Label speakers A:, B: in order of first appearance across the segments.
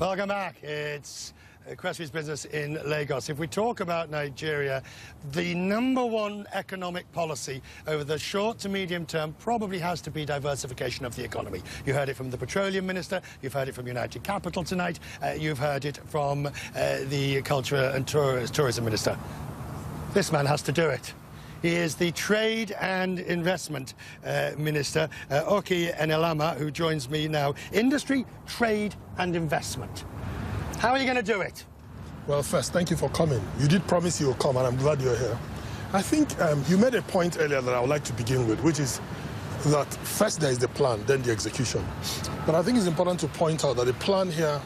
A: Welcome back. It's Cresswell's Business in Lagos. If we talk about Nigeria, the #1 economic policy over the short to medium term probably has to be diversification of the economy. You heard it from the Petroleum Minister, you've heard it from United Capital tonight, you've heard it from the Culture and Tourism Minister. This man has to do it. He is the Trade and Investment Minister, Enelamah, who joins me now. Industry, trade and investment. How are you going to do it?
B: Well, first, thank you for coming. You did promise you would come, and I'm glad you're here. I think you made a point earlier that I would like to begin with, which is that first there is the plan, then the execution. But I think it's important to point out that the plan here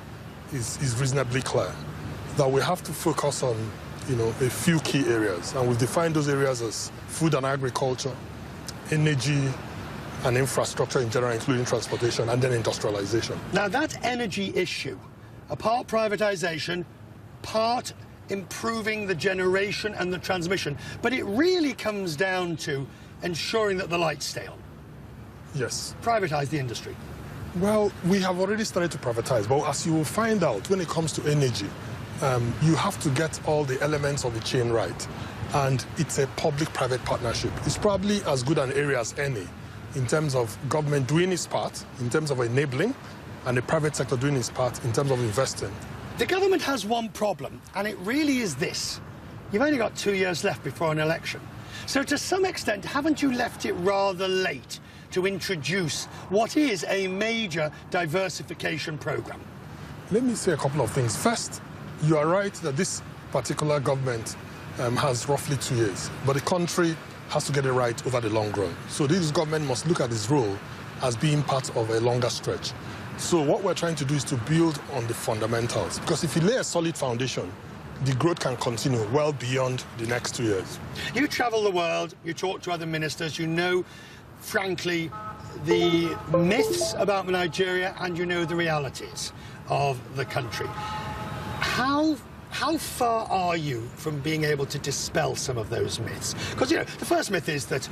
B: is reasonably clear, that we have to focus on a few key areas, and we've defined those areas as food and agriculture, energy and infrastructure in general, including transportation, and then industrialization.
A: Now, that energy issue, a part privatization, part improving the generation and the transmission, but it really comes down to ensuring that the lights stay on.
B: Yes.
A: Privatize the industry.
B: Well, we have already started to privatize, but as you will find out, when it comes to energy, you have to get all the elements of the chain right. And it's a public-private partnership. It's probably as good an area as any in terms of government doing its part, in terms of enabling, and the private sector doing its part in terms of investing.
A: The government has one problem, and it really is this. You've only got 2 years left before an election. So to some extent, haven't you left it rather late to introduce what is a major diversification program?
B: Let me say a couple of things. First, you are right that this particular government has roughly 2 years, but the country has to get it right over the long run. So this government must look at its role as being part of a longer stretch. So what we're trying to do is to build on the fundamentals, because if you lay a solid foundation, the growth can continue well beyond the next 2 years. You
A: travel the world, you talk to other ministers, you know, frankly, the myths about Nigeria, and you know the realities of the country. How far are you from being able to dispel some of those myths? Because, the first myth is that,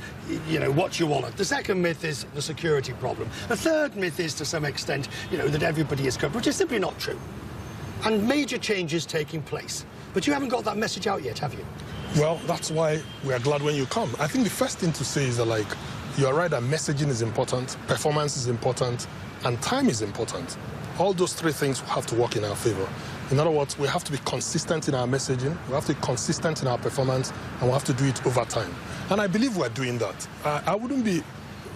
A: what's your wallet? The second myth is the security problem. The third myth is, to some extent, that everybody is covered, which is simply not true. And major changes taking place. But you haven't got that message out yet, have you? Well, that's why we are glad when you come. I think the first thing to say is that, you are right that messaging is important, performance is important, and time is important. All those three things have to work in our favor. In other words, we have to be consistent in our messaging, we have to be consistent in our performance, and we have to do it over time. And I believe we're doing that. I wouldn't be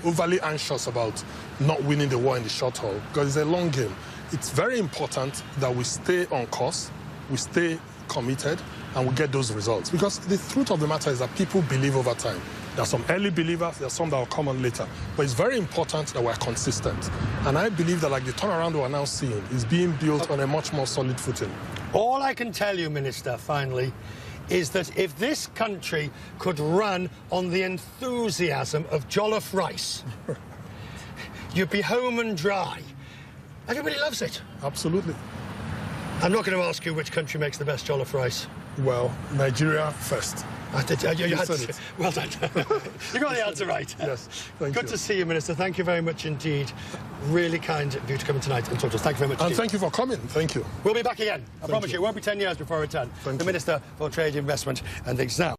A: overly anxious about not winning the war in the short haul, because it's a long game. It's very important that we stay on course, we stay committed, and we get those results. Because the truth of the matter is that people believe over time. There are some early believers, there are some that will come on later. But it's very important that we're consistent. And I believe that the turnaround we're now seeing is being built on a much more solid footing. All I can tell you, Minister, finally, is that if this country could run on the enthusiasm of jollof rice, you'd be home and dry. Everybody loves it. Absolutely. I'm not going to ask you which country makes the best jollof rice. Well, Nigeria first. You had to. Well done. You got the answer right. Yes, thank you. Good to see you, Minister. Thank you very much indeed. Really kind of you to come in tonight and talk to us. Thank you very much. And thank you for coming. Thank you. We'll be back again. I promise you. It won't be 10 years before I return. The Minister for Trade, Investment and things now.